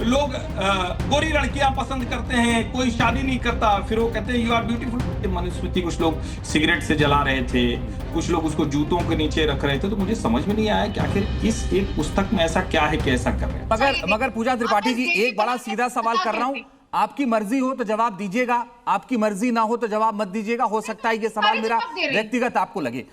लोग गोरी लड़कियां पसंद करते हैं, कोई शादी नहीं करता, फिर वो कहते हैं यू आर ब्यूटीफुल। मनुस्मृति कुछ लोग सिगरेट से जला रहे थे, कुछ लोग उसको जूतों के नीचे रख रहे थे, तो मुझे समझ में नहीं आया कि आखिर इस एक पुस्तक में ऐसा क्या है कि ऐसा कर रहे हैं। मगर पूजा त्रिपाठी जी, एक बड़ा सीधा सवाल कर रहा हूं, आपकी मर्जी हो तो जवाब दीजिएगा, आपकी मर्जी ना हो तो जवाब मत दीजिएगा। हो सकता है ये सवाल मेरा व्यक्तिगत आपको लगे।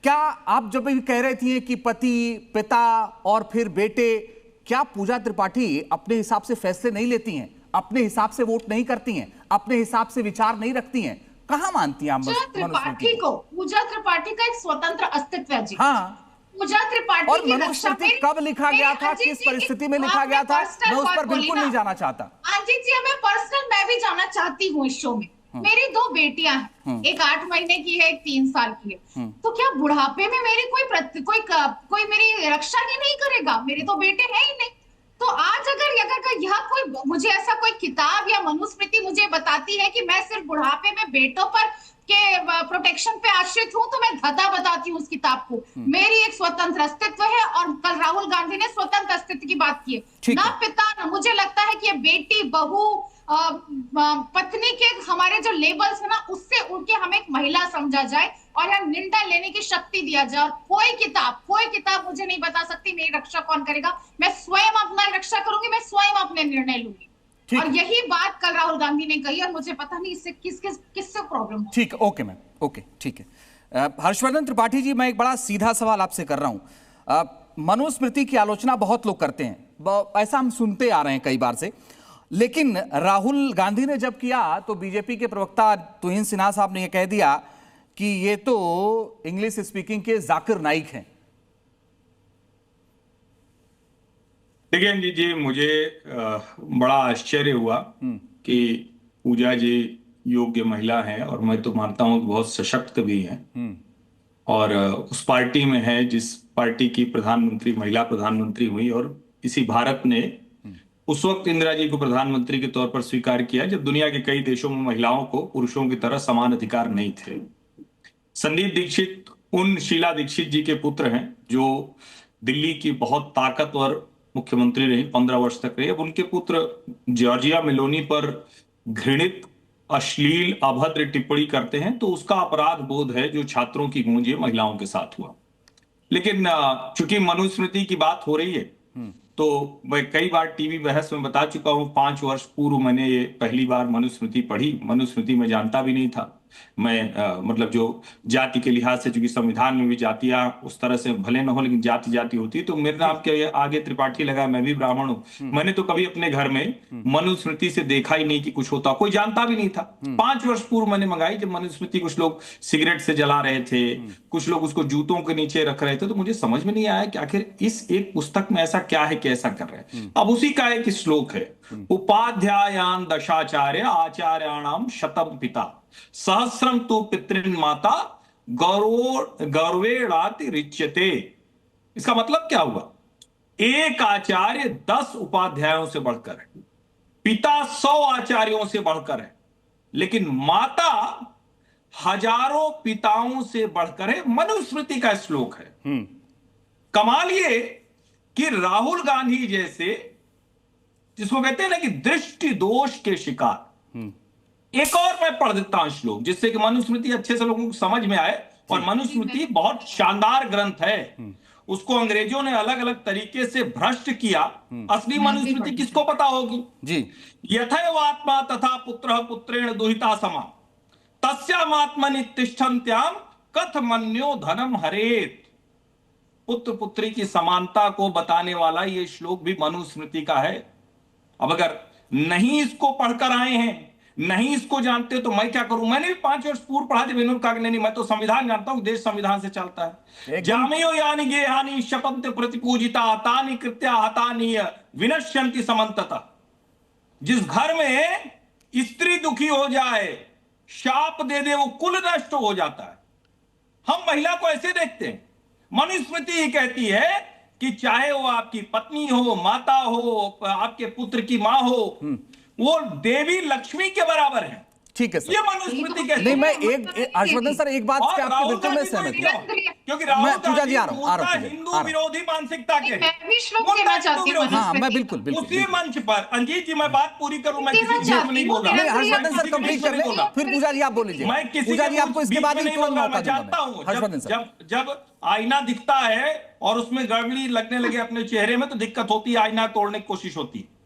क्या आप जब भी कह रहे थे कि पति, पिता और फिर बेटे, क्या पूजा त्रिपाठी अपने हिसाब से फैसले नहीं लेती हैं, अपने हिसाब से वोट नहीं करती हैं, अपने हिसाब से विचार नहीं रखती हैं? कहां मानती हैं आप त्रिपाठी को? पूजा त्रिपाठी का एक स्वतंत्र अस्तित्व है जी। हाँ, पूजा त्रिपाठी और मनुस्मृति कब लिखा गया था, किस परिस्थिति में लिखा गया था, मैं उस पर बिल्कुल नहीं जाना चाहता। अजीत जी, हमें पर्सनल मैं भी जाना चाहती हूँ इस शो में। मेरी 2 बेटियां हैं, एक 8 महीने की है, एक 3 साल की है। तो क्या बुढ़ापे में मेरी कोई मेरी रक्षा ही नहीं करेगा? मेरे तो बेटे हैं ही नहीं। तो आज अगर यह कोई मुझे ऐसा कोई किताब या मनुस्मृति मुझे बताती है कि मैं सिर्फ बुढ़ापे में बेटों पर के प्रोटेक्शन पे आश्रित हूं, तो मैं धता बताती हूँ उस किताब को। मेरी एक स्वतंत्र अस्तित्व है, और कल राहुल गांधी ने स्वतंत्र अस्तित्व की बात की है। ना पिता, ना मुझे लगता है कि ये बेटी, बहू, पत्नी के हमारे जो लेबल्स है ना, उससे उनके हमें एक महिला समझा जाए और यह निर्णय लेने की शक्ति दिया जाए। और कोई किताब मुझे नहीं बता सकती मेरी रक्षा कौन करेगा। मैं स्वयं अपना रक्षा करूंगी, मैं स्वयं अपने निर्णय लूंगी। और यही बात कल राहुल गांधी ने कही, और मुझे पता नहीं इससे किससे प्रॉब्लम है। ठीक है, ओके मैम, ओके, ठीक है। हर्षवर्धन त्रिपाठी जी, मैं एक बड़ा सीधा सवाल आपसे कर रहा हूं। मनुस्मृति की आलोचना बहुत लोग करते हैं, ऐसा हम सुनते आ रहे हैं कई बार से, लेकिन राहुल गांधी ने जब किया तो बीजेपी के प्रवक्ता तुहिन सिन्हा साहब ने यह कह दिया कि ये तो इंग्लिश स्पीकिंग के जाकिर नाइक हैं। देखिए जी, मुझे बड़ा आश्चर्य हुआ कि पूजा जी योग्य महिला हैं, और मैं तो मानता हूं कि बहुत सशक्त भी हैं, और उस पार्टी में है जिस पार्टी की प्रधानमंत्री, महिला प्रधानमंत्री हुई, और इसी भारत ने उस वक्त इंदिरा जी को प्रधानमंत्री के तौर पर स्वीकार किया जब दुनिया के कई देशों में महिलाओं को पुरुषों की तरह समान अधिकार नहीं थे। संदीप दीक्षित उन शीला दीक्षित जी के पुत्र हैं जो दिल्ली की बहुत ताकतवर मुख्यमंत्री रही, 15 वर्ष तक रही। अब उनके पुत्र जॉर्जिया मेलोनी पर घृणित, अश्लील, अभद्र टिप्पणी करते हैं, तो उसका अपराध बोध है जो छात्रों की गूंज महिलाओं के साथ हुआ। लेकिन चूंकि मनुस्मृति की बात हो रही है, तो मैं कई बार टीवी बहस में बता चुका हूं, 5 वर्ष पूर्व मैंने ये पहली बार मनुस्मृति पढ़ी। मनुस्मृति में जानता भी नहीं था मैं, मतलब जो जाति के लिहाज से, चूंकि संविधान में भी जातियां उस तरह से भले न हो, लेकिन जाति जाति होती, तो मेरे नाम के आगे त्रिपाठी लगा, मैं भी ब्राह्मण हूं। मैंने तो कभी अपने घर में मनुस्मृति से देखा ही नहीं कि कुछ होता, कोई जानता भी नहीं था। 5 वर्ष पूर्व मैंने मंगाई, जब मनुस्मृति कुछ लोग सिगरेट से जला रहे थे, कुछ लोग उसको जूतों के नीचे रख रहे थे, तो मुझे समझ में नहीं आया कि आखिर इस एक पुस्तक में ऐसा क्या है कि ऐसा कर रहे हैं। अब उसी का एक श्लोक है, उपाध्यायान दशाचार्य आचार्याणाम शतम पिता सहस्रम तु पितृन माता गौरवेणाति रिच्यते। इसका मतलब क्या हुआ? एक आचार्य 10 उपाध्यायों से बढ़कर है, पिता 100 आचार्यों से बढ़कर है, लेकिन माता हजारों पिताओं से बढ़कर है। मनुस्मृति का श्लोक है। कमाल ये कि राहुल गांधी जैसे, जिसको कहते हैं ना कि दृष्टि दोष के शिकार, एक और मैं पढ़ देता हूं श्लोक, जिससे कि मनुस्मृति अच्छे से लोगों को समझ में आए। और मनुस्मृति बहुत शानदार ग्रंथ है, उसको अंग्रेजों ने अलग अलग तरीके से भ्रष्ट किया। असली मनुस्मृति किसको पता होगी जी? यथैवात्मा तथा पुत्रः पुत्रेण दुहिता समा तस्यामात्मनि तिष्ठन्त्याम कथमन्यो धनम हरेत। पुत्र पुत्री की समानता को बताने वाला ये श्लोक भी मनुस्मृति का है। अब अगर नहीं इसको पढ़कर आए हैं, नहीं इसको जानते, तो मैं क्या करूं? मैंने भी 5 वर्ष पूर्व पढ़ा, जब इन्होंने कहा नहीं, मैं तो संविधान जानता हूं, देश संविधान से चलता है। जामियो यानी गेहानि शपंत प्रतिपूजिता तानि कृत्या हतानि विनश्यन्ति समन्ततः। जिस घर में स्त्री दुखी हो जाए, शाप दे दे, वो कुल नष्ट हो जाता है। हम महिला को ऐसे देखते हैं। मनुस्मृति ही कहती है कि चाहे वो आपकी पत्नी हो, माता हो, आपके पुत्र की मां हो, वो देवी लक्ष्मी के बराबर है। ठीक है सर। ये मनुस्मृति कहती नहीं, है। मैं एक हर्षवर्धन सर एक बात से आपके बिल्कुल मैं सहमत हूं, क्योंकि राहुल मैं पूजा जी गांधी आ रहा हूं मूलतः हिंदू विरोधी मानसिकता के मैं भी श्लोक देना चाहती हूँ। हाँ मैं बिल्कुल उसी मंच पर अंजीत जी मैं बात पूरी करूं, मैं किसी बीच में नहीं बोल रहा, नहीं हर्षवर्धन सर कंप्लीट कर ले, फिर पूजा जी आप बोल लीजिए। मैं किसी पूजा के जी आपको इसके बीच बाद में ही नहीं तुरंत बोल रहा, मौका मैं दूंगा जानता मैं। हूं हर्षवर्धन सर जब आईना दिखता है और उसमें गड़बड़ी लगने लगे अपने चेहरे में तो दिक्कत होती है, आईना तोड़ने की कोशिश होती है।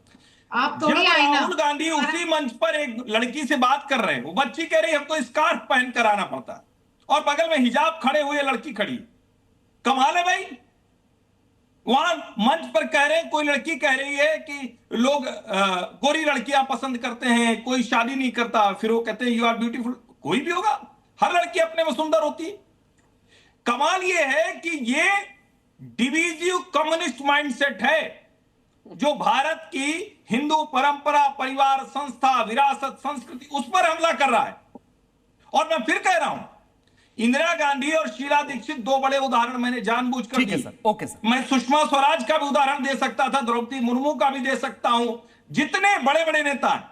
आप जब थोड़ी आईना। राहुल गांधी उसी मंच पर एक लड़की से बात कर रहे हैं, वो बच्ची कह रही हमको स्कार्फ पहन कर आना पड़ता है और बगल में हिजाब खड़े हुए लड़की खड़ी, कमाल है भाई। वहां मंच पर कह रहे हैं, कोई लड़की कह रही है कि लोग गोरी लड़कियां पसंद करते हैं, कोई शादी नहीं करता, फिर वो कहते हैं यू आर ब्यूटीफुल। कोई भी होगा, हर लड़की अपने में सुंदर होती है। कमाल ये है कि ये डिवीजिव कम्युनिस्ट माइंडसेट है जो भारत की हिंदू परंपरा, परिवार, संस्था, विरासत, संस्कृति उस पर हमला कर रहा है। और मैं फिर कह रहा हूं, इंदिरा गांधी और शीला दीक्षित दो बड़े उदाहरण मैंने जानबूझकर ठीक है दिए। Sir, okay sir. मैं सुषमा स्वराज का भी उदाहरण दे सकता था, द्रौपदी मुर्मू का भी दे सकता हूं, जितने बड़े बड़े नेता हैं,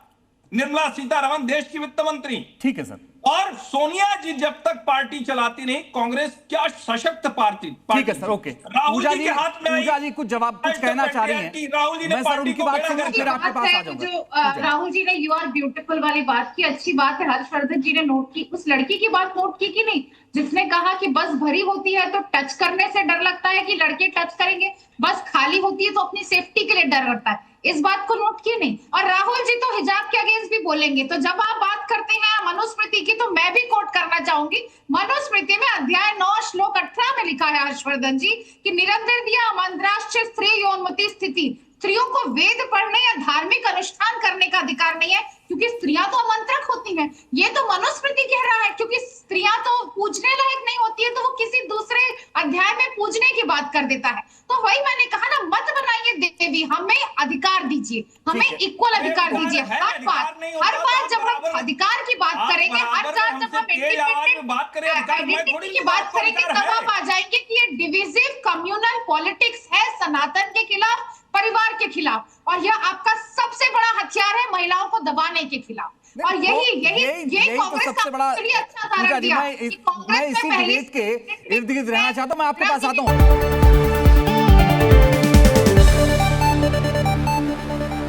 निर्मला सीतारमण देश की वित्त मंत्री, ठीक है सर। और सोनिया जी जब तक पार्टी चलाती नहीं, कांग्रेस क्या सशक्त पार्टी। ठीक है सर, ओके। राहुल जी के हाथ में पूजा जी कुछ जवाब कुछ कहना चाह रही हैं, राहुल जी ने मैं सर उनकी बात सुनूं फिर आपके पास आ जाऊंगा। जो राहुल जी ने यू आर ब्यूटीफुल वाली बात की, अच्छी बात है। हर्षवर्धन जी ने नोट की, उस लड़की की बात नोट की कि नहीं जिसने कहा कि बस भरी होती है तो टच करने से डर लगता है कि लड़के टच करेंगे, बस खाली होती है तो अपनी सेफ्टी के लिए डर लगता है। इस बात को नोट किए नहीं। और राहुल जी तो हिजाब के अगेंस्ट भी बोलेंगे, तो जब आप बात करते हैं मनुस्मृति की, तो मैं भी कोट करना चाहूंगी। मनुस्मृति में अध्याय 9 श्लोक 18 में लिखा है हर्षवर्धन जी कि निरंतर दिया मंत्राश्च स्त्री यौनमति स्थिति, स्त्रियों को वेद पढ़ने या धार्मिक अनुष्ठान करने का अधिकार नहीं है क्योंकि स्त्रियां तो अमंत्रक होती हैं। ये तो मनुस्मृति कह रहा है, क्योंकि स्त्रियां तो पूजने लायक नहीं होती है, तो वो किसी दूसरे अध्याय में पूजने की बात कर देता है। तो वही मैंने कहा ना, मत बनाइए देवी, हमें अधिकार दीजिए, हमें इक्वल अधिकार दीजिए। हर बार जब हम अधिकार की बात करेंगे, हर बार जब हम इंडिपेंडेंट आइडेंटिटी की बात करेंगे, तब आप आ जाएंगे कि ये डिविजिव कम्युनल पॉलिटिक्स है, सनातन के खिलाफ, परिवार के खिलाफ, और यह आपका सबसे बड़ा हथियार है महिलाओं को दबाने के खिलाफ। और यही कांग्रेस तो सबसे बड़ा अच्छा उदाहरण दिया। मैं इसी डिबेट के इर्द गिर्द रहना चाहता हूं, मैं आपके पास आता हूं।